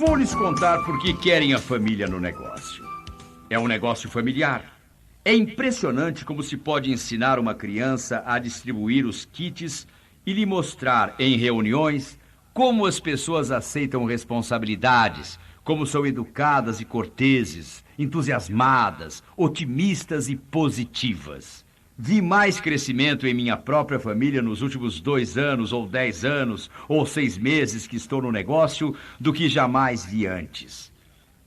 Vou lhes contar por que querem a família no negócio. É um negócio familiar. É impressionante como se pode ensinar uma criança a distribuir os kits e lhe mostrar em reuniões como as pessoas aceitam responsabilidades, como são educadas e corteses, entusiasmadas, otimistas e positivas. Vi mais crescimento em minha própria família nos últimos 2 anos, ou 10 anos, ou 6 meses que estou no negócio, do que jamais vi antes.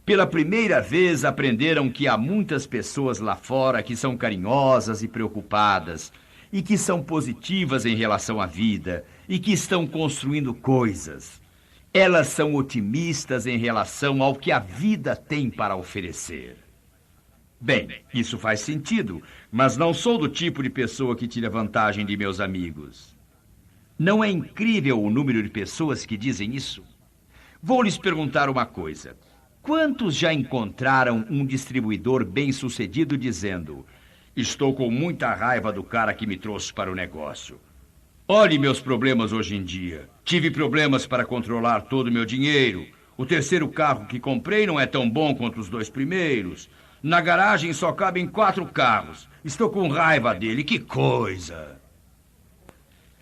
Pela primeira vez aprenderam que há muitas pessoas lá fora que são carinhosas e preocupadas, e que são positivas em relação à vida, e que estão construindo coisas. Elas são otimistas em relação ao que a vida tem para oferecer. Bem, isso faz sentido, mas não sou do tipo de pessoa que tira vantagem de meus amigos. Não é incrível o número de pessoas que dizem isso? Vou lhes perguntar uma coisa. Quantos já encontraram um distribuidor bem-sucedido dizendo: estou com muita raiva do cara que me trouxe para o negócio. Olhe meus problemas hoje em dia. Tive problemas para controlar todo o meu dinheiro. O terceiro carro que comprei não é tão bom quanto os 2 primeiros. Na garagem só cabem 4 carros. Estou com raiva dele. Que coisa!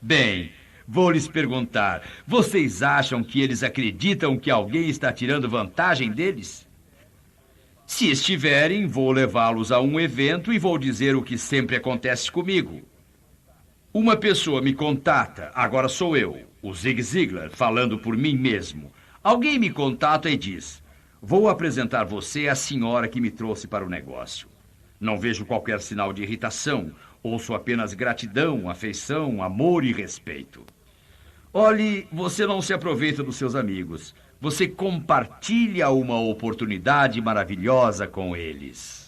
Bem, vou lhes perguntar. Vocês acham que eles acreditam que alguém está tirando vantagem deles? Se estiverem, vou levá-los a um evento e vou dizer o que sempre acontece comigo. Uma pessoa me contata, agora sou eu, o Zig Ziglar, falando por mim mesmo. Alguém me contata e diz: vou apresentar você à senhora que me trouxe para o negócio. Não vejo qualquer sinal de irritação, ouço apenas gratidão, afeição, amor e respeito. Olhe, você não se aproveita dos seus amigos. Você compartilha uma oportunidade maravilhosa com eles.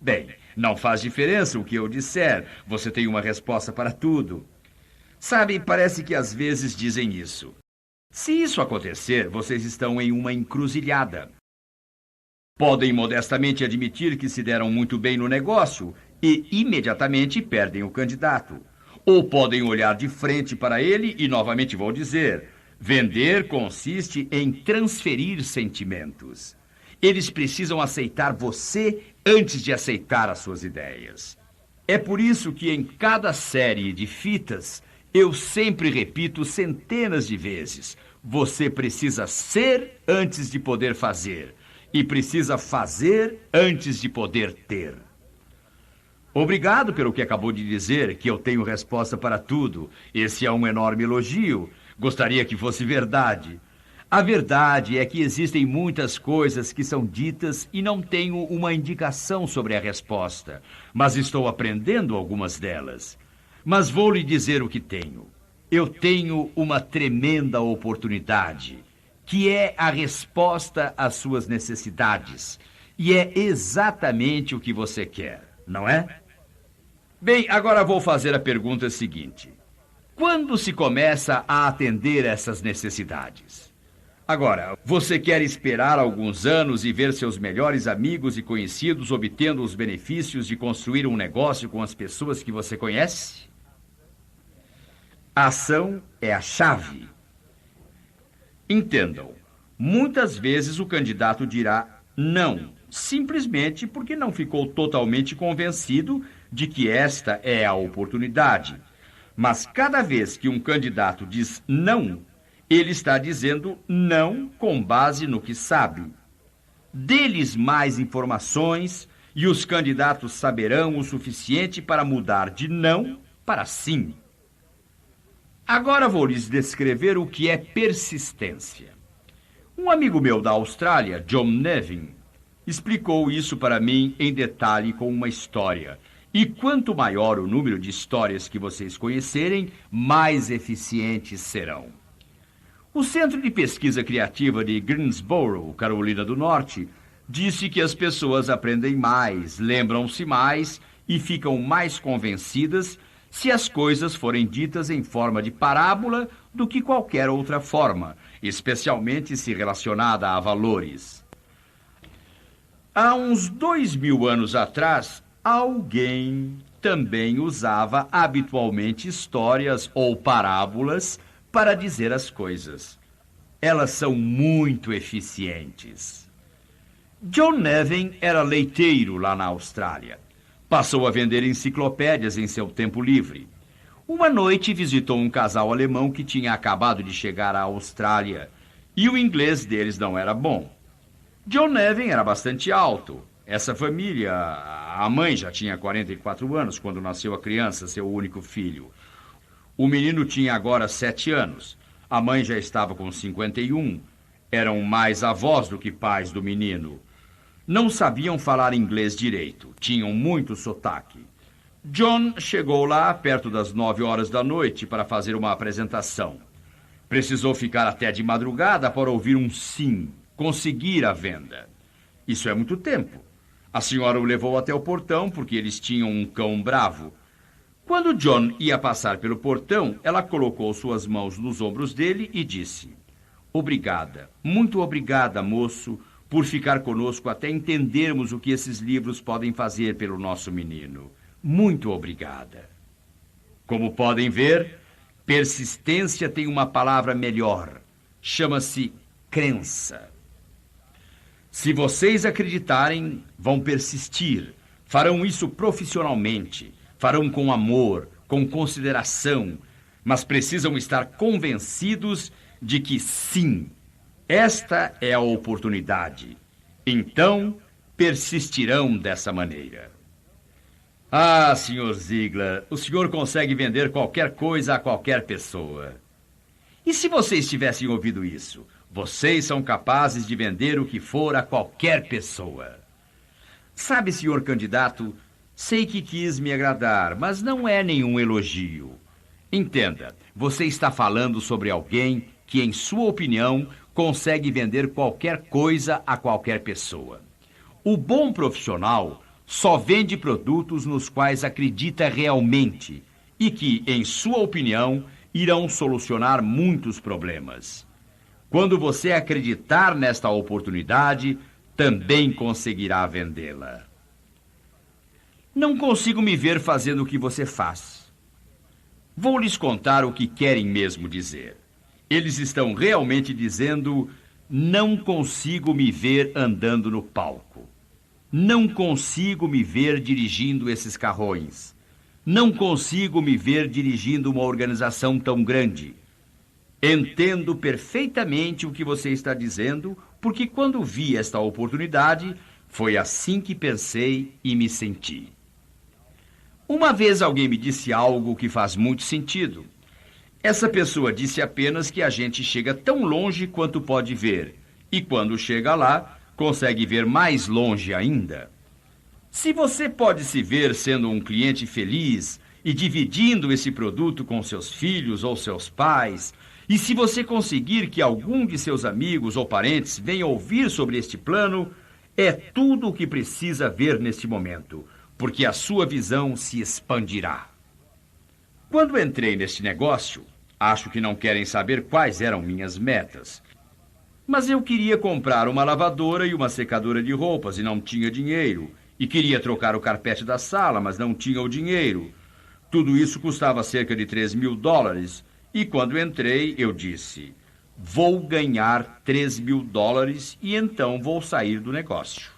Bem, não faz diferença o que eu disser. Você tem uma resposta para tudo. Sabe, parece que às vezes dizem isso. Se isso acontecer, vocês estão em uma encruzilhada. Podem modestamente admitir que se deram muito bem no negócio e imediatamente perdem o candidato. Ou podem olhar de frente para ele e novamente vou dizer: vender consiste em transferir sentimentos. Eles precisam aceitar você antes de aceitar as suas ideias. É por isso que em cada série de fitas, eu sempre repito centenas de vezes: você precisa ser antes de poder fazer, e precisa fazer antes de poder ter. Obrigado pelo que acabou de dizer, que eu tenho resposta para tudo. Esse é um enorme elogio. Gostaria que fosse verdade. A verdade é que existem muitas coisas que são ditas e não tenho uma indicação sobre a resposta, mas estou aprendendo algumas delas. Mas vou lhe dizer o que tenho. Eu tenho uma tremenda oportunidade, que é a resposta às suas necessidades. E é exatamente o que você quer, não é? Bem, agora vou fazer a pergunta seguinte. Quando se começa a atender essas necessidades? Agora, você quer esperar alguns anos e ver seus melhores amigos e conhecidos obtendo os benefícios de construir um negócio com as pessoas que você conhece? A ação é a chave. Entendam, muitas vezes o candidato dirá não, simplesmente porque não ficou totalmente convencido de que esta é a oportunidade. Mas cada vez que um candidato diz não, ele está dizendo não com base no que sabe. Dê-lhes mais informações e os candidatos saberão o suficiente para mudar de não para sim. Agora vou lhes descrever o que é persistência. Um amigo meu da Austrália, John Nevin, explicou isso para mim em detalhe com uma história. E quanto maior o número de histórias que vocês conhecerem, mais eficientes serão. O Centro de Pesquisa Criativa de Greensboro, Carolina do Norte, disse que as pessoas aprendem mais, lembram-se mais e ficam mais convencidas se as coisas forem ditas em forma de parábola do que qualquer outra forma, especialmente se relacionada a valores. Há uns 2000 anos atrás, alguém também usava habitualmente histórias ou parábolas para dizer as coisas. Elas são muito eficientes. John Nevin era leiteiro lá na Austrália. Passou a vender enciclopédias em seu tempo livre. Uma noite visitou um casal alemão que tinha acabado de chegar à Austrália e o inglês deles não era bom. John Nevin era bastante alto. Essa família, a mãe já tinha 44 anos quando nasceu a criança, seu único filho. O menino tinha agora 7 anos. A mãe já estava com 51. Eram mais avós do que pais do menino. Não sabiam falar inglês direito. Tinham muito sotaque. John chegou lá perto das 9 horas da noite para fazer uma apresentação. Precisou ficar até de madrugada para ouvir um sim, conseguir a venda. Isso é muito tempo. A senhora o levou até o portão porque eles tinham um cão bravo. Quando John ia passar pelo portão, ela colocou suas mãos nos ombros dele e disse: "Obrigada, muito obrigada, moço, por ficar conosco até entendermos o que esses livros podem fazer pelo nosso menino. Muito obrigada." Como podem ver, persistência tem uma palavra melhor. Chama-se crença. Se vocês acreditarem, vão persistir. Farão isso profissionalmente. Farão com amor, com consideração. Mas precisam estar convencidos de que sim, esta é a oportunidade. Então, persistirão dessa maneira. Ah, Sr. Ziegler, o senhor consegue vender qualquer coisa a qualquer pessoa. E se vocês tivessem ouvido isso? Vocês são capazes de vender o que for a qualquer pessoa. Sabe, senhor candidato, sei que quis me agradar, mas não é nenhum elogio. Entenda, você está falando sobre alguém que, em sua opinião, consegue vender qualquer coisa a qualquer pessoa. O bom profissional só vende produtos nos quais acredita realmente e que, em sua opinião, irão solucionar muitos problemas. Quando você acreditar nesta oportunidade, também conseguirá vendê-la. Não consigo me ver fazendo o que você faz. Vou lhes contar o que querem mesmo dizer. Eles estão realmente dizendo: não consigo me ver andando no palco. Não consigo me ver dirigindo esses carrões. Não consigo me ver dirigindo uma organização tão grande. Entendo perfeitamente o que você está dizendo, porque quando vi esta oportunidade, foi assim que pensei e me senti. Uma vez alguém me disse algo que faz muito sentido. Essa pessoa disse apenas que a gente chega tão longe quanto pode ver, e quando chega lá, consegue ver mais longe ainda. Se você pode se ver sendo um cliente feliz e dividindo esse produto com seus filhos ou seus pais, e se você conseguir que algum de seus amigos ou parentes venha ouvir sobre este plano, é tudo o que precisa ver neste momento, porque a sua visão se expandirá. Quando entrei neste negócio, acho que não querem saber quais eram minhas metas. Mas eu queria comprar uma lavadora e uma secadora de roupas e não tinha dinheiro. E queria trocar o carpete da sala, mas não tinha o dinheiro. Tudo isso custava cerca de $3.000. E quando entrei, eu disse: vou ganhar $3.000 e então vou sair do negócio.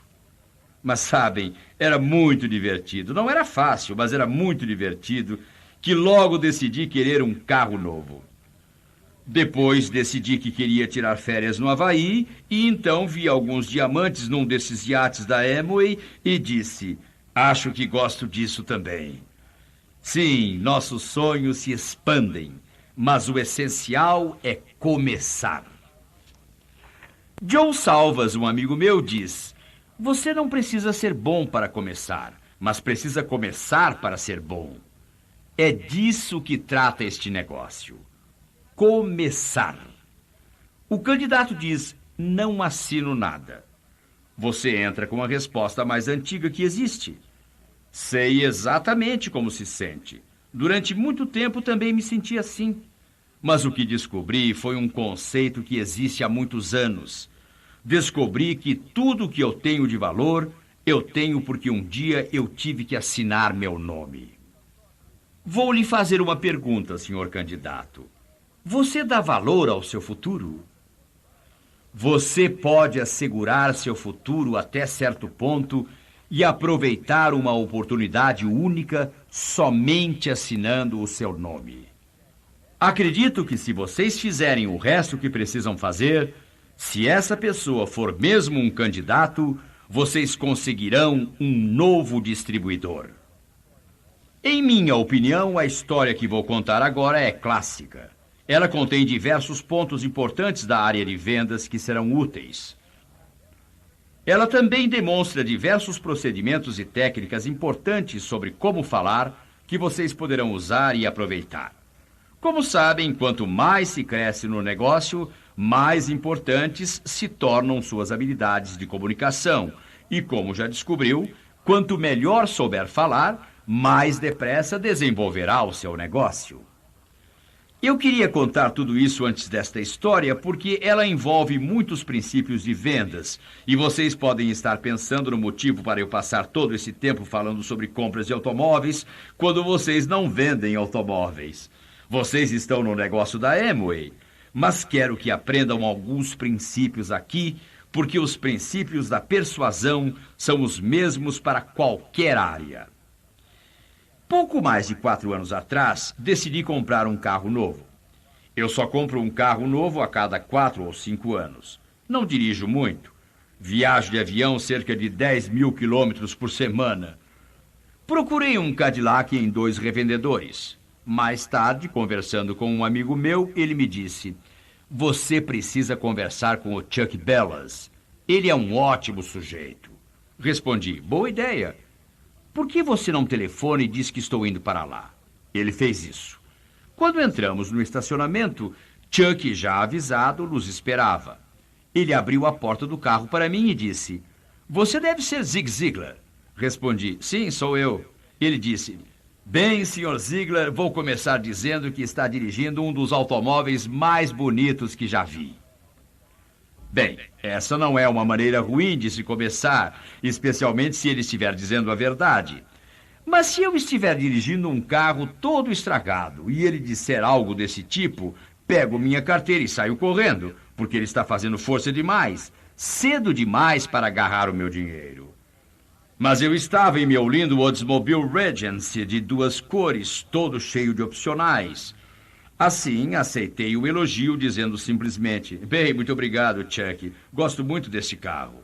Mas sabem, era muito divertido. Não era fácil, mas era muito divertido, que logo decidi querer um carro novo. Depois decidi que queria tirar férias no Havaí e então vi alguns diamantes num desses iates da Amway e disse: acho que gosto disso também. Sim, nossos sonhos se expandem, mas o essencial é começar. Joe Salvas, um amigo meu, diz: você não precisa ser bom para começar, mas precisa começar para ser bom. É disso que trata este negócio. Começar. O candidato diz: não assino nada. Você entra com a resposta mais antiga que existe. Sei exatamente como se sente. Durante muito tempo também me senti assim. Mas o que descobri foi um conceito que existe há muitos anos. Descobri que tudo que eu tenho de valor, eu tenho porque um dia eu tive que assinar meu nome. Vou lhe fazer uma pergunta, senhor candidato. Você dá valor ao seu futuro? Você pode assegurar seu futuro até certo ponto e aproveitar uma oportunidade única somente assinando o seu nome. Acredito que se vocês fizerem o resto que precisam fazer, se essa pessoa for mesmo um candidato, vocês conseguirão um novo distribuidor. Em minha opinião, a história que vou contar agora é clássica. Ela contém diversos pontos importantes da área de vendas que serão úteis. Ela também demonstra diversos procedimentos e técnicas importantes sobre como falar que vocês poderão usar e aproveitar. Como sabem, quanto mais se cresce no negócio, mais importantes se tornam suas habilidades de comunicação. E como já descobriu, quanto melhor souber falar, mais depressa desenvolverá o seu negócio. Eu queria contar tudo isso antes desta história porque ela envolve muitos princípios de vendas e vocês podem estar pensando no motivo para eu passar todo esse tempo falando sobre compras de automóveis quando vocês não vendem automóveis. Vocês estão no negócio da Amway, mas quero que aprendam alguns princípios aqui porque os princípios da persuasão são os mesmos para qualquer área. Pouco mais de 4 anos atrás, decidi comprar um carro novo. Eu só compro um carro novo a cada 4 ou 5 anos. Não dirijo muito. Viajo de avião cerca de 10.000 quilômetros por semana. Procurei um Cadillac em 2 revendedores. Mais tarde, conversando com um amigo meu, ele me disse: "Você precisa conversar com o Chuck Bellas. Ele é um ótimo sujeito." Respondi: "Boa ideia. Por que você não telefona e diz que estou indo para lá?" Ele fez isso. Quando entramos no estacionamento, Chuck, já avisado, nos esperava. Ele abriu a porta do carro para mim e disse: "Você deve ser Zig Ziglar." Respondi: "Sim, sou eu." Ele disse: "Bem, Sr. Ziglar, vou começar dizendo que está dirigindo um dos automóveis mais bonitos que já vi." Bem, essa não é uma maneira ruim de se começar, especialmente se ele estiver dizendo a verdade. Mas se eu estiver dirigindo um carro todo estragado e ele disser algo desse tipo, pego minha carteira e saio correndo, porque ele está fazendo força demais, cedo demais para agarrar o meu dinheiro. Mas eu estava em meu lindo Oldsmobile Regency de 2 cores, todo cheio de opcionais. Assim, aceitei o elogio, dizendo simplesmente: "Bem, muito obrigado, Chuck. Gosto muito desse carro."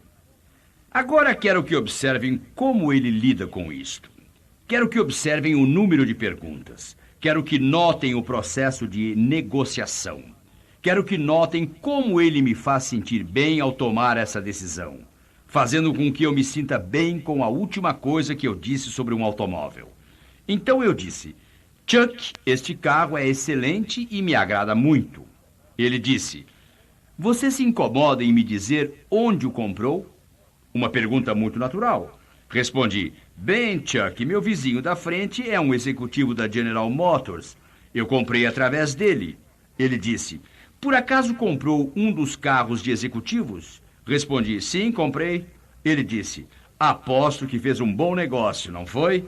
Agora quero que observem como ele lida com isto. Quero que observem o número de perguntas. Quero que notem o processo de negociação. Quero que notem como ele me faz sentir bem ao tomar essa decisão, fazendo com que eu me sinta bem com a última coisa que eu disse sobre um automóvel. Então eu disse: "Chuck, este carro é excelente e me agrada muito." Ele disse: "Você se incomoda em me dizer onde o comprou?" Uma pergunta muito natural. Respondi: "Bem, Chuck, meu vizinho da frente é um executivo da General Motors. Eu comprei através dele." Ele disse: "Por acaso comprou um dos carros de executivos?" Respondi: "Sim, comprei." Ele disse: "Aposto que fez um bom negócio, não foi?"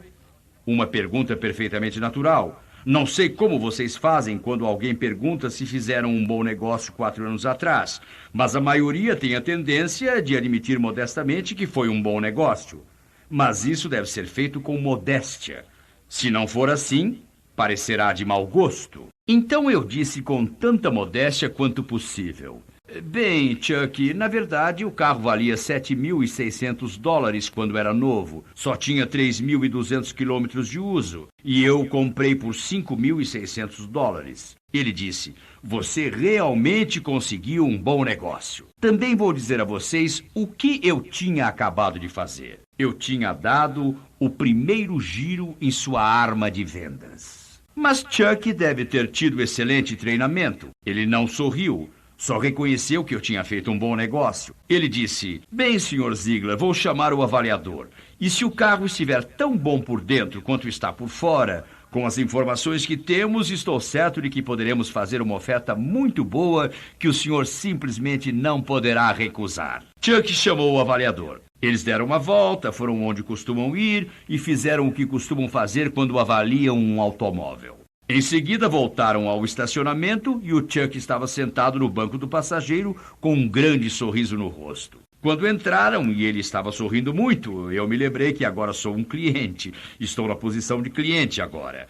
Uma pergunta perfeitamente natural. Não sei como vocês fazem quando alguém pergunta se fizeram um bom negócio 4 anos atrás, mas a maioria tem a tendência de admitir modestamente que foi um bom negócio. Mas isso deve ser feito com modéstia. Se não for assim, parecerá de mau gosto. Então eu disse com tanta modéstia quanto possível: "Bem, Chuck, na verdade o carro valia $7.600 quando era novo. Só tinha 3.200 quilômetros de uso. E eu comprei por $5.600. Ele disse: "Você realmente conseguiu um bom negócio." Também vou dizer a vocês o que eu tinha acabado de fazer. Eu tinha dado o primeiro giro em sua arma de vendas. Mas Chuck deve ter tido excelente treinamento. Ele não sorriu. Só reconheceu que eu tinha feito um bom negócio. Ele disse: "Bem, Sr. Ziglar, vou chamar o avaliador. E se o carro estiver tão bom por dentro quanto está por fora, com as informações que temos, estou certo de que poderemos fazer uma oferta muito boa que o senhor simplesmente não poderá recusar." Chuck chamou o avaliador. Eles deram uma volta, foram onde costumam ir e fizeram o que costumam fazer quando avaliam um automóvel. Em seguida, voltaram ao estacionamento e o Chuck estava sentado no banco do passageiro com um grande sorriso no rosto. Quando entraram e ele estava sorrindo muito, eu me lembrei que agora sou um cliente. Estou na posição de cliente agora.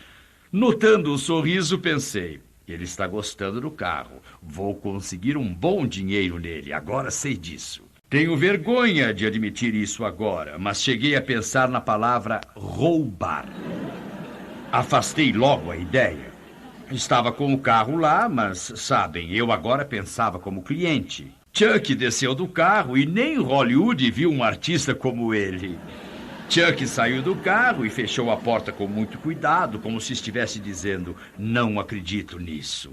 Notando o sorriso, pensei, ele está gostando do carro. Vou conseguir um bom dinheiro nele, agora sei disso. Tenho vergonha de admitir isso agora, mas cheguei a pensar na palavra roubar. Afastei logo a ideia. Estava com o carro lá, mas, sabem, eu agora pensava como cliente. Chuck desceu do carro e nem Hollywood viu um artista como ele. Chuck saiu do carro e fechou a porta com muito cuidado, como se estivesse dizendo, não acredito nisso.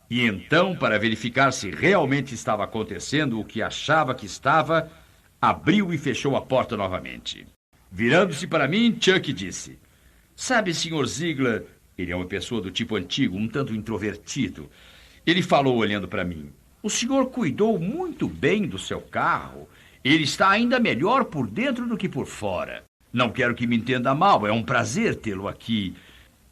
E então, para verificar se realmente estava acontecendo o que achava que estava, abriu e fechou a porta novamente. Virando-se para mim, Chuck disse, sabe, Sr. Ziegler, ele é uma pessoa do tipo antigo, um tanto introvertido. Ele falou olhando para mim, o senhor cuidou muito bem do seu carro. Ele está ainda melhor por dentro do que por fora. Não quero que me entenda mal, é um prazer tê-lo aqui.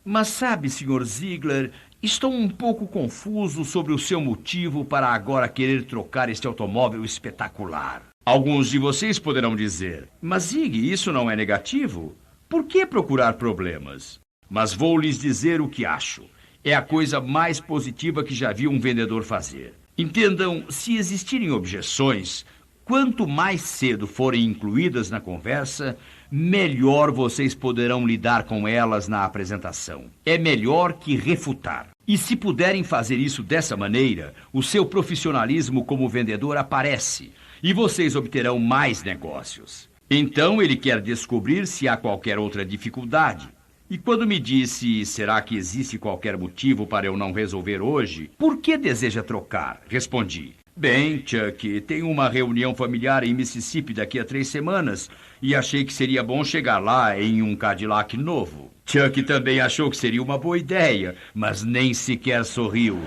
Mas sabe, Sr. Ziegler, estou um pouco confuso sobre o seu motivo para agora querer trocar este automóvel espetacular. Alguns de vocês poderão dizer, mas Zig, isso não é negativo? Por que procurar problemas? Mas vou lhes dizer o que acho. É a coisa mais positiva que já vi um vendedor fazer. Entendam, se existirem objeções, quanto mais cedo forem incluídas na conversa, melhor vocês poderão lidar com elas na apresentação. É melhor que refutar. E se puderem fazer isso dessa maneira, o seu profissionalismo como vendedor aparece e vocês obterão mais negócios. Então ele quer descobrir se há qualquer outra dificuldade. E quando me disse, será que existe qualquer motivo para eu não resolver hoje? Por que deseja trocar? Respondi. Bem, Chuck, tenho uma reunião familiar em Mississippi daqui a 3 semanas e achei que seria bom chegar lá em um Cadillac novo. Chuck também achou que seria uma boa ideia, mas nem sequer sorriu.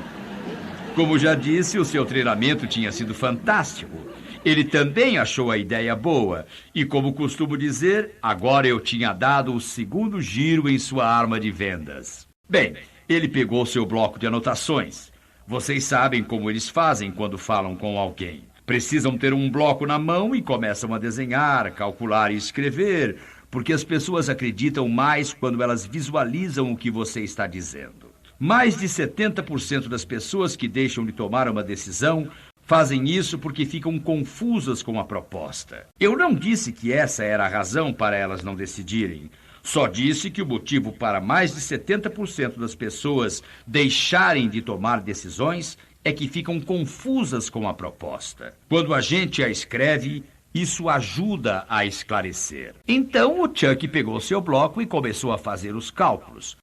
Como já disse, o seu treinamento tinha sido fantástico. Ele também achou a ideia boa e, como costumo dizer, agora eu tinha dado o segundo giro em sua arma de vendas. Bem, ele pegou seu bloco de anotações. Vocês sabem como eles fazem quando falam com alguém. Precisam ter um bloco na mão e começam a desenhar, calcular e escrever, porque as pessoas acreditam mais quando elas visualizam o que você está dizendo. Mais de 70% das pessoas que deixam de tomar uma decisão fazem isso porque ficam confusas com a proposta. Eu não disse que essa era a razão para elas não decidirem. Só disse que o motivo para mais de 70% das pessoas deixarem de tomar decisões é que ficam confusas com a proposta. Quando a gente a escreve, isso ajuda a esclarecer. Então o Chuck pegou seu bloco e começou a fazer os cálculos.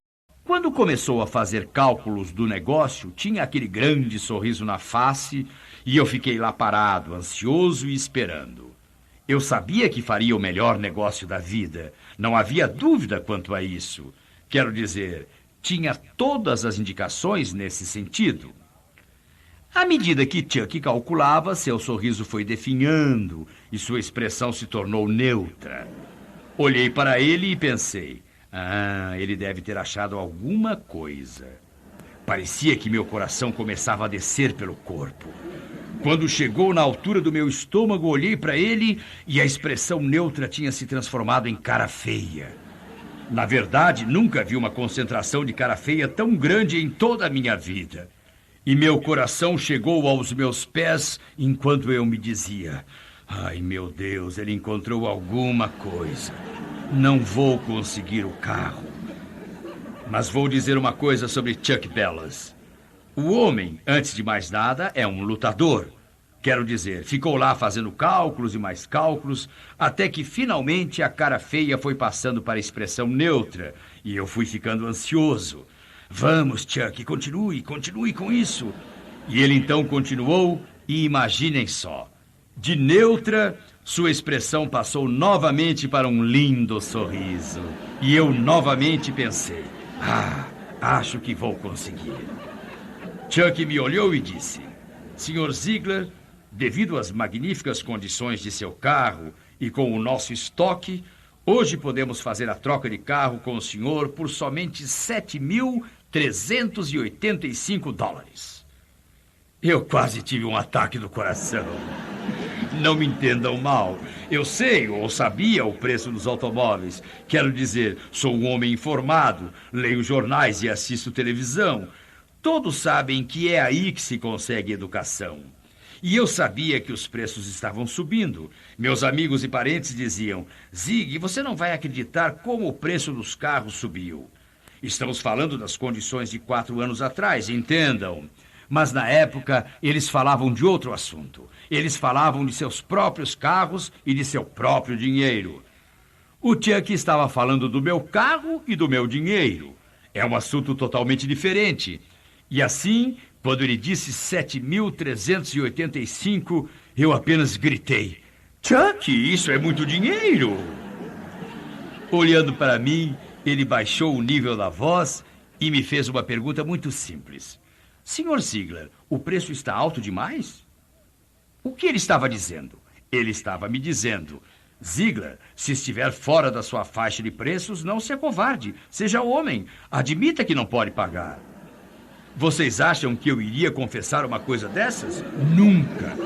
Quando começou a fazer cálculos do negócio, tinha aquele grande sorriso na face e eu fiquei lá parado, ansioso e esperando. Eu sabia que faria o melhor negócio da vida. Não havia dúvida quanto a isso. Quero dizer, tinha todas as indicações nesse sentido. À medida que Chuck calculava, seu sorriso foi definhando e sua expressão se tornou neutra. Olhei para ele e pensei, ele deve ter achado alguma coisa. Parecia que meu coração começava a descer pelo corpo. Quando chegou na altura do meu estômago, olhei para ele e a expressão neutra tinha se transformado em cara feia. Na verdade, nunca vi uma concentração de cara feia tão grande em toda a minha vida. E meu coração chegou aos meus pés enquanto eu me dizia, ai, meu Deus, ele encontrou alguma coisa. Não vou conseguir o carro. Mas vou dizer uma coisa sobre Chuck Bellas. O homem, antes de mais nada, é um lutador. Quero dizer, ficou lá fazendo cálculos e mais cálculos, até que finalmente a cara feia foi passando para a expressão neutra e eu fui ficando ansioso. Vamos, Chuck, continue com isso. E ele então continuou e imaginem só. De neutra, sua expressão passou novamente para um lindo sorriso. E eu novamente pensei, acho que vou conseguir. Chuck me olhou e disse, Sr. Ziegler, devido às magníficas condições de seu carro e com o nosso estoque, hoje podemos fazer a troca de carro com o senhor por somente 7.300 $385. Eu quase tive um ataque do coração. Não me entendam mal. Eu sei ou sabia o preço dos automóveis. Quero dizer, sou um homem informado, leio jornais e assisto televisão. Todos sabem que é aí que se consegue educação. E eu sabia que os preços estavam subindo. Meus amigos e parentes diziam: Zig, você não vai acreditar como o preço dos carros subiu. Estamos falando das condições de 4 anos atrás, entendam. Mas na época eles falavam de outro assunto. Eles falavam de seus próprios carros e de seu próprio dinheiro. O Chuck estava falando do meu carro e do meu dinheiro. É um assunto totalmente diferente. E assim, quando ele disse 7.385, eu apenas gritei: Chuck, isso é muito dinheiro! Olhando para mim, ele baixou o nível da voz e me fez uma pergunta muito simples. Sr. Ziegler, o preço está alto demais? O que ele estava dizendo? Ele estava me dizendo: Ziegler, se estiver fora da sua faixa de preços, não se acovarde. Seja homem. Admita que não pode pagar. Vocês acham que eu iria confessar uma coisa dessas? Nunca.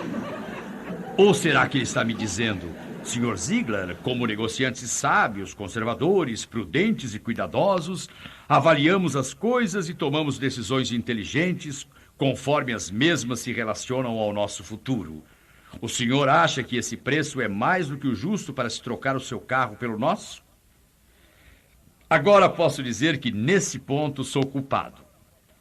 Ou será que ele está me dizendo: Sr. Ziegler, como negociantes sábios, conservadores, prudentes e cuidadosos, avaliamos as coisas e tomamos decisões inteligentes conforme as mesmas se relacionam ao nosso futuro. O senhor acha que esse preço é mais do que o justo para se trocar o seu carro pelo nosso? Agora posso dizer que nesse ponto sou culpado.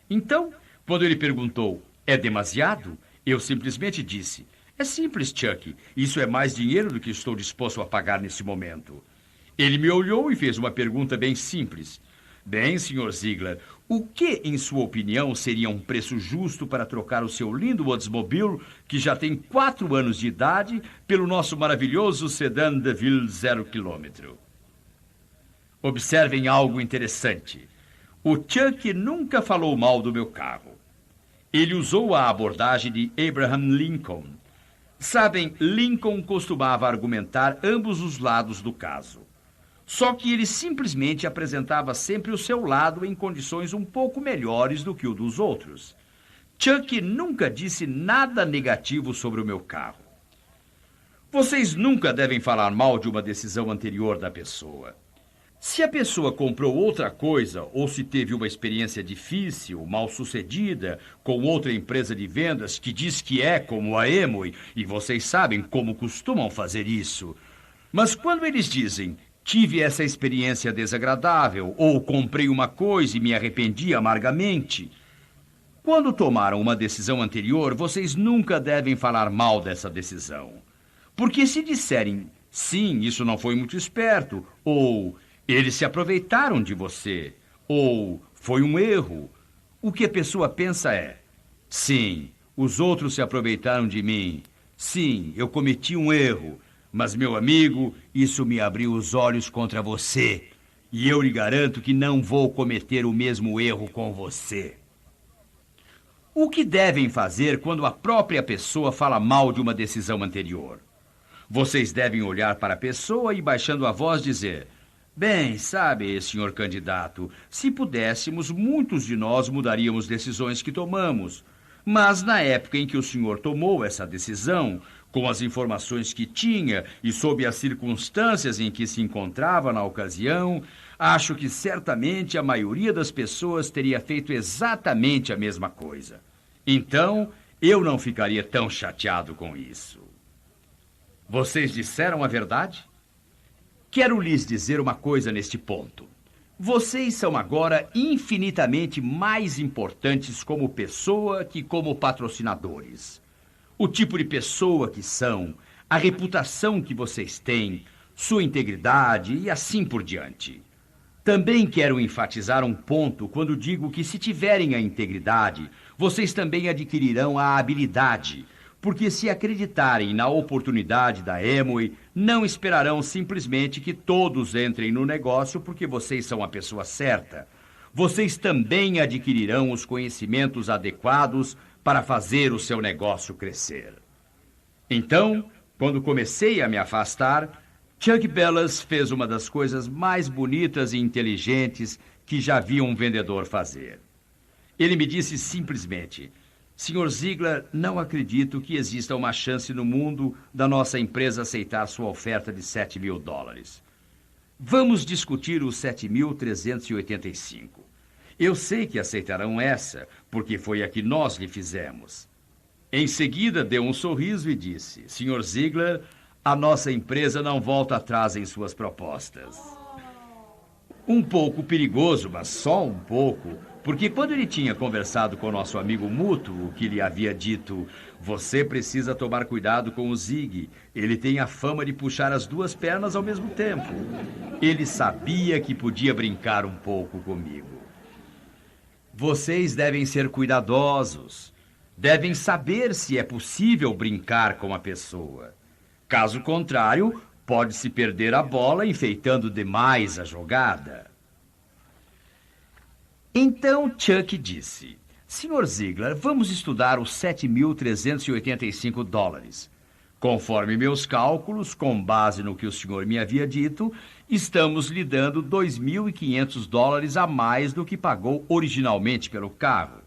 Então, quando ele perguntou: é demasiado? Eu simplesmente disse: é simples, Chuck. Isso é mais dinheiro do que estou disposto a pagar nesse momento. Ele me olhou e fez uma pergunta bem simples. Bem, Sr. Ziegler, o que, em sua opinião, seria um preço justo para trocar o seu lindo Oldsmobile, que já tem 4 anos de idade, pelo nosso maravilhoso sedã DeVille 0 km? Observem algo interessante. O Chuck nunca falou mal do meu carro. Ele usou a abordagem de Abraham Lincoln. Sabem, Lincoln costumava argumentar ambos os lados do caso. Só que ele simplesmente apresentava sempre o seu lado em condições um pouco melhores do que o dos outros. Chuck nunca disse nada negativo sobre o meu carro. Vocês nunca devem falar mal de uma decisão anterior da pessoa. Se a pessoa comprou outra coisa ou se teve uma experiência difícil, mal-sucedida, com outra empresa de vendas que diz que é como a Amway, e vocês sabem como costumam fazer isso. Mas quando eles dizem: tive essa experiência desagradável, ou comprei uma coisa e me arrependi amargamente, quando tomaram uma decisão anterior, vocês nunca devem falar mal dessa decisão. Porque se disserem: sim, isso não foi muito esperto, ou eles se aproveitaram de você, ou foi um erro, o que a pessoa pensa é: sim, os outros se aproveitaram de mim. Sim, eu cometi um erro. Mas, meu amigo, isso me abriu os olhos contra você. E eu lhe garanto que não vou cometer o mesmo erro com você. O que devem fazer quando a própria pessoa fala mal de uma decisão anterior? Vocês devem olhar para a pessoa e, baixando a voz, dizer: bem, sabe, senhor candidato, se pudéssemos, muitos de nós mudaríamos decisões que tomamos. Mas na época em que o senhor tomou essa decisão, com as informações que tinha e sob as circunstâncias em que se encontrava na ocasião, acho que certamente a maioria das pessoas teria feito exatamente a mesma coisa. Então, eu não ficaria tão chateado com isso. Vocês disseram a verdade? Quero lhes dizer uma coisa neste ponto. Vocês são agora infinitamente mais importantes como pessoa que como patrocinadores. O tipo de pessoa que são, a reputação que vocês têm, sua integridade e assim por diante. Também quero enfatizar um ponto quando digo que, se tiverem a integridade, vocês também adquirirão a habilidade, porque se acreditarem na oportunidade da Amway, não esperarão simplesmente que todos entrem no negócio porque vocês são a pessoa certa. Vocês também adquirirão os conhecimentos adequados para fazer o seu negócio crescer. Então, quando comecei a me afastar, Chuck Bellas fez uma das coisas mais bonitas e inteligentes que já vi um vendedor fazer. Ele me disse simplesmente: Sr. Ziegler, não acredito que exista uma chance no mundo da nossa empresa aceitar sua oferta de $7.000. Vamos discutir os 7.385. Eu sei que aceitarão essa, porque foi a que nós lhe fizemos. Em seguida, deu um sorriso e disse: Sr. Ziegler, a nossa empresa não volta atrás em suas propostas. Um pouco perigoso, mas só um pouco, porque quando ele tinha conversado com nosso amigo mútuo, que lhe havia dito: você precisa tomar cuidado com o Zig, ele tem a fama de puxar as duas pernas ao mesmo tempo. Ele sabia que podia brincar um pouco comigo. Vocês devem ser cuidadosos, devem saber se é possível brincar com a pessoa. Caso contrário, pode-se perder a bola enfeitando demais a jogada. Então Chuck disse: Sr. Ziegler, vamos estudar os $7.385. Conforme meus cálculos, com base no que o senhor me havia dito, estamos lhe dando $2.500 a mais do que pagou originalmente pelo carro.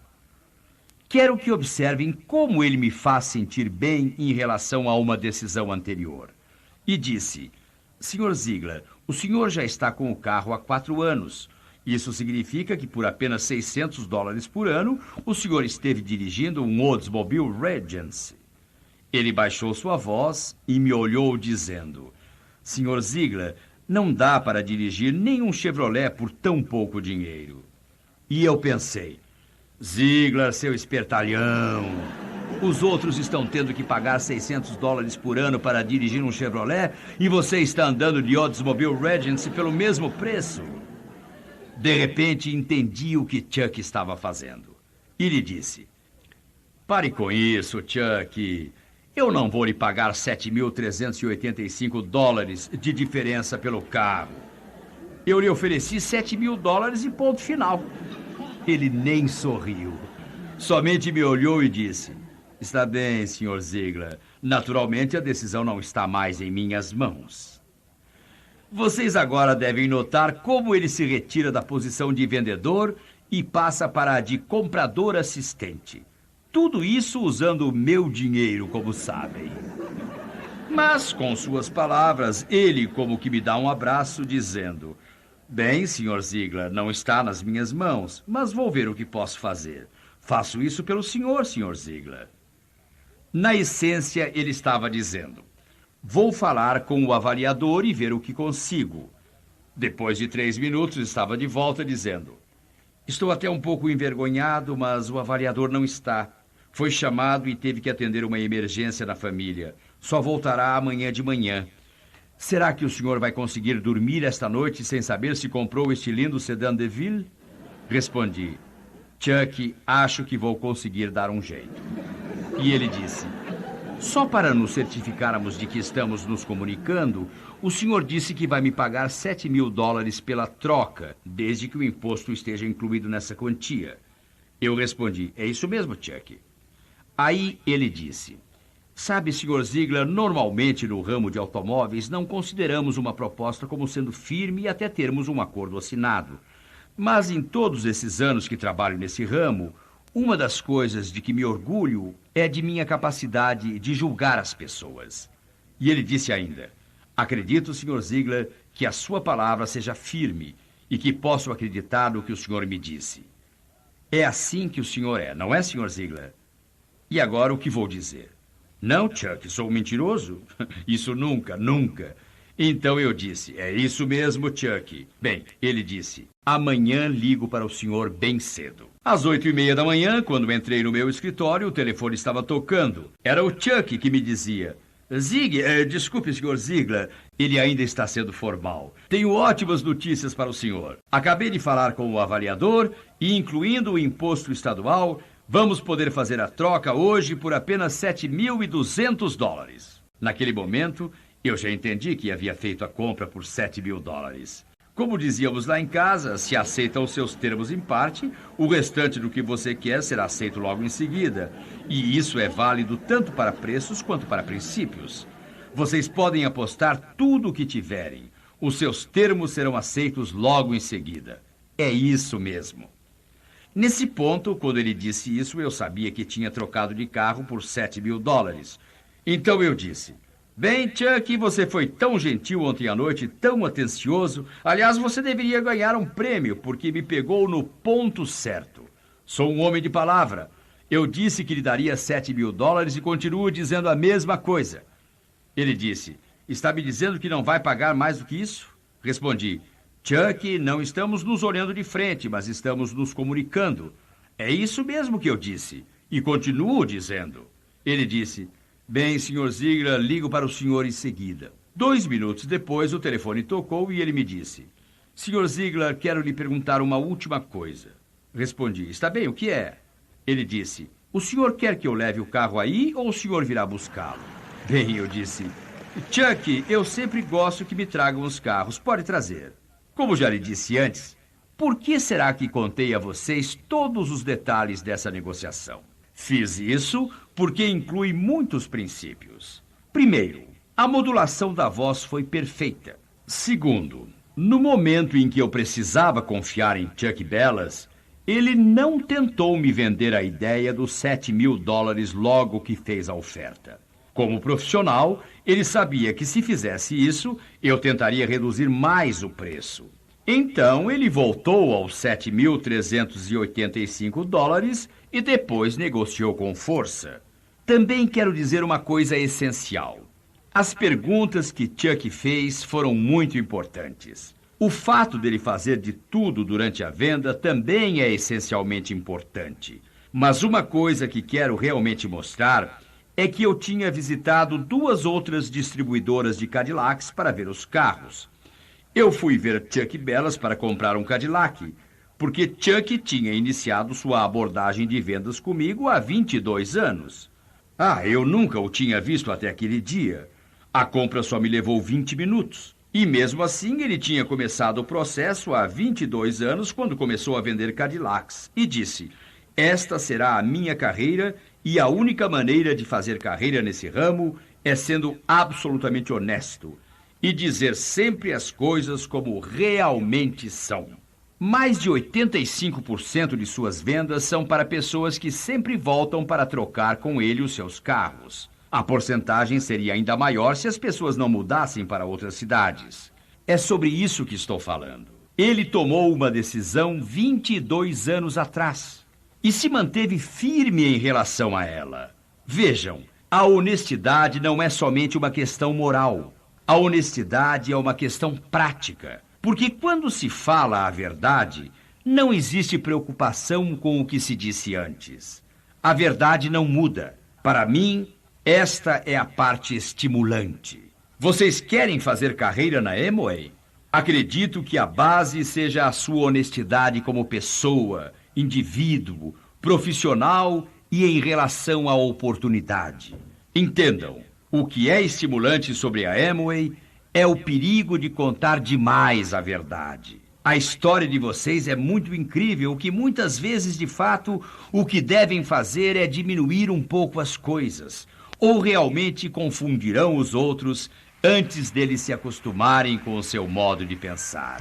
Quero que observem como ele me faz sentir bem em relação a uma decisão anterior. E disse: Sr. Ziegler, o senhor já está com o carro há 4 anos. Isso significa que por apenas $600 por ano, o senhor esteve dirigindo um Oldsmobile Regency. Ele baixou sua voz e me olhou dizendo: Sr. Ziegler, não dá para dirigir nenhum Chevrolet por tão pouco dinheiro. E eu pensei: Ziegler, seu espertalhão, os outros estão tendo que pagar $600 por ano para dirigir um Chevrolet e você está andando de Oldsmobile Regency pelo mesmo preço. De repente, entendi o que Chuck estava fazendo. E lhe disse: pare com isso, Chuck. Eu não vou lhe pagar $7.385 de diferença pelo carro. Eu lhe ofereci $7.000 e ponto final. Ele nem sorriu. Somente me olhou e disse: está bem, Sr. Ziegler. Naturalmente, a decisão não está mais em minhas mãos. Vocês agora devem notar como ele se retira da posição de vendedor e passa para a de comprador assistente. Tudo isso usando o meu dinheiro, como sabem. Mas, com suas palavras, ele como que me dá um abraço, dizendo: bem, Sr. Ziegler, não está nas minhas mãos, mas vou ver o que posso fazer. Faço isso pelo senhor, Sr. Ziegler. Na essência, ele estava dizendo: vou falar com o avaliador e ver o que consigo. Depois de 3 minutos, estava de volta dizendo: estou até um pouco envergonhado, mas o avaliador não está. Foi chamado e teve que atender uma emergência na família. Só voltará amanhã de manhã. Será que o senhor vai conseguir dormir esta noite sem saber se comprou este lindo sedã DeVille? Respondi: Chuck, acho que vou conseguir dar um jeito. E ele disse: só para nos certificarmos de que estamos nos comunicando, o senhor disse que vai me pagar $7.000 pela troca, desde que o imposto esteja incluído nessa quantia. Eu respondi: é isso mesmo, Chuck. Aí ele disse: sabe, Sr. Ziegler, normalmente no ramo de automóveis não consideramos uma proposta como sendo firme e até termos um acordo assinado. Mas em todos esses anos que trabalho nesse ramo, uma das coisas de que me orgulho é de minha capacidade de julgar as pessoas. E ele disse ainda: acredito, Sr. Ziegler, que a sua palavra seja firme e que posso acreditar no que o senhor me disse. É assim que o senhor é, não é, Sr. Ziegler? E agora o que vou dizer? Não, Chuck, sou um mentiroso? Isso nunca, nunca. Então eu disse: é isso mesmo, Chuck. Bem, ele disse: amanhã ligo para o senhor bem cedo. Às 8:30 da manhã, quando entrei no meu escritório, o telefone estava tocando. Era o Chuck que me dizia: desculpe, Sr. Ziegler, ele ainda está sendo formal. Tenho ótimas notícias para o senhor. Acabei de falar com o avaliador e, incluindo o imposto estadual, vamos poder fazer a troca hoje por apenas $7.200. Naquele momento, eu já entendi que havia feito a compra por $7.000. Como dizíamos lá em casa, se aceitam os seus termos em parte, o restante do que você quer será aceito logo em seguida. E isso é válido tanto para preços quanto para princípios. Vocês podem apostar tudo o que tiverem. Os seus termos serão aceitos logo em seguida. É isso mesmo. Nesse ponto, quando ele disse isso, eu sabia que tinha trocado de carro por $7.000. Então eu disse: bem, Chuck, você foi tão gentil ontem à noite, tão atencioso. Aliás, você deveria ganhar um prêmio, porque me pegou no ponto certo. Sou um homem de palavra. Eu disse que lhe daria $7.000 e continuo dizendo a mesma coisa. Ele disse: está me dizendo que não vai pagar mais do que isso? Respondi: Chuck, não estamos nos olhando de frente, mas estamos nos comunicando. É isso mesmo que eu disse, e continuo dizendo. Ele disse: bem, Sr. Ziegler, ligo para o senhor em seguida. 2 minutos depois, o telefone tocou e ele me disse: Sr. Ziegler, quero lhe perguntar uma última coisa. Respondi: está bem, o que é? Ele disse: o senhor quer que eu leve o carro aí ou o senhor virá buscá-lo? Bem, eu disse: Chuck, eu sempre gosto que me tragam os carros, pode trazer. Como já lhe disse antes, por que será que contei a vocês todos os detalhes dessa negociação? Fiz isso porque inclui muitos princípios. Primeiro, a modulação da voz foi perfeita. Segundo, no momento em que eu precisava confiar em Chuck Bellas, ele não tentou me vender a ideia dos $7.000 logo que fez a oferta. Como profissional, ele sabia que se fizesse isso, eu tentaria reduzir mais o preço. Então, ele voltou aos $7.385 e depois negociou com força. Também quero dizer uma coisa essencial. As perguntas que Chuck fez foram muito importantes. O fato dele fazer de tudo durante a venda também é essencialmente importante. Mas uma coisa que quero realmente mostrar é que eu tinha visitado 2 outras distribuidoras de Cadillacs para ver os carros. Eu fui ver Chuck Bellas para comprar um Cadillac, porque Chuck tinha iniciado sua abordagem de vendas comigo há 22 anos. Eu nunca o tinha visto até aquele dia. A compra só me levou 20 minutos. E mesmo assim, ele tinha começado o processo há 22 anos, quando começou a vender Cadillacs. E disse: esta será a minha carreira e a única maneira de fazer carreira nesse ramo é sendo absolutamente honesto e dizer sempre as coisas como realmente são. Mais de 85% de suas vendas são para pessoas que sempre voltam para trocar com ele os seus carros. A porcentagem seria ainda maior se as pessoas não mudassem para outras cidades. É sobre isso que estou falando. Ele tomou uma decisão 22 anos atrás e se manteve firme em relação a ela. Vejam, a honestidade não é somente uma questão moral. A honestidade é uma questão prática. Porque quando se fala a verdade, não existe preocupação com o que se disse antes. A verdade não muda. Para mim, esta é a parte estimulante. Vocês querem fazer carreira na Amway? Acredito que a base seja a sua honestidade como pessoa, indivíduo, profissional e em relação à oportunidade. Entendam, o que é estimulante sobre a Amway é o perigo de contar demais a verdade. A história de vocês é muito incrível, que muitas vezes, de fato, o que devem fazer é diminuir um pouco as coisas, ou realmente confundirão os outros antes deles se acostumarem com o seu modo de pensar.